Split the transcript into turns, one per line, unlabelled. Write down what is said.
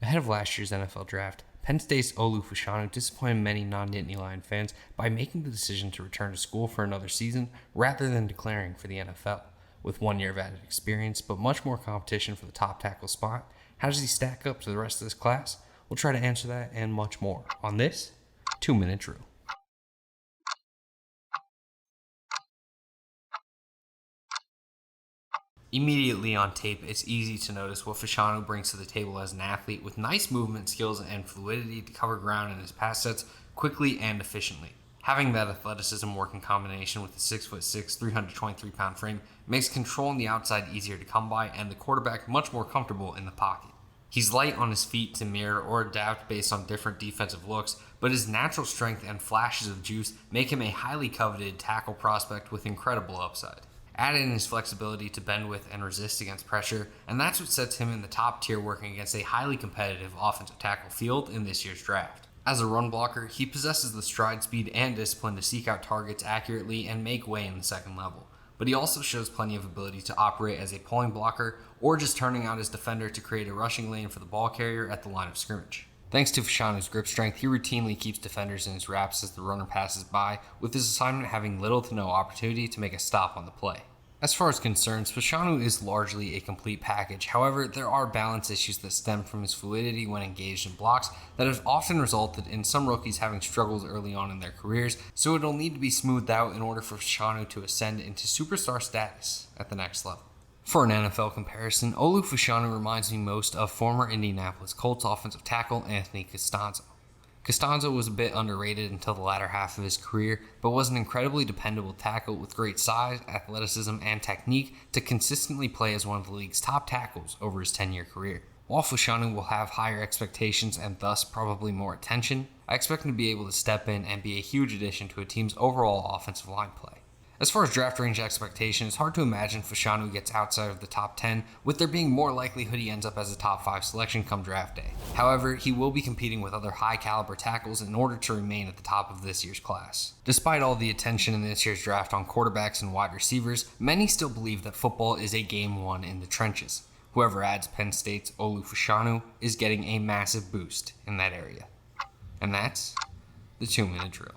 Ahead of last year's NFL draft, Penn State's Olu Fashanu disappointed many non-Nittany Lion fans by making the decision to return to school for another season rather than declaring for the NFL. With 1 year of added experience, but much more competition for the top tackle spot, how does he stack up to the rest of this class? We'll try to answer that and much more on this 2-minute drill. Immediately on tape, it's easy to notice what Fashanu brings to the table as an athlete with nice movement skills and fluidity to cover ground in his pass sets quickly and efficiently. Having that athleticism work in combination with a 6'6", 323-pound frame makes control on the outside easier to come by and the quarterback much more comfortable in the pocket. He's light on his feet to mirror or adapt based on different defensive looks, but his natural strength and flashes of juice make him a highly coveted tackle prospect with incredible upside. Add in his flexibility to bend with and resist against pressure, and that's what sets him in the top tier working against a highly competitive offensive tackle field in this year's draft. As a run blocker, he possesses the stride speed and discipline to seek out targets accurately and make way in the second level, but he also shows plenty of ability to operate as a pulling blocker or just turning out his defender to create a rushing lane for the ball carrier at the line of scrimmage. Thanks to Fashanu's grip strength, he routinely keeps defenders in his wraps as the runner passes by, with his assignment having little to no opportunity to make a stop on the play. As far as concerns, Fashanu is largely a complete package. However, there are balance issues that stem from his fluidity when engaged in blocks that have often resulted in some rookies having struggles early on in their careers, so it'll need to be smoothed out in order for Fashanu to ascend into superstar status at the next level. For an NFL comparison, Olu Fashanu reminds me most of former Indianapolis Colts offensive tackle Anthony Castonzo. Castonzo was a bit underrated until the latter half of his career, but was an incredibly dependable tackle with great size, athleticism, and technique to consistently play as one of the league's top tackles over his 10-year career. While Fashanu will have higher expectations and thus probably more attention, I expect him to be able to step in and be a huge addition to a team's overall offensive line play. As far as draft range expectation, it's hard to imagine Fashanu gets outside of the top 10, with there being more likelihood he ends up as a top 5 selection come draft day. However, he will be competing with other high-caliber tackles in order to remain at the top of this year's class. Despite all the attention in this year's draft on quarterbacks and wide receivers, many still believe that football is a game won in the trenches. Whoever adds Penn State's Olu Fashanu is getting a massive boost in that area. And that's the 2-minute drill.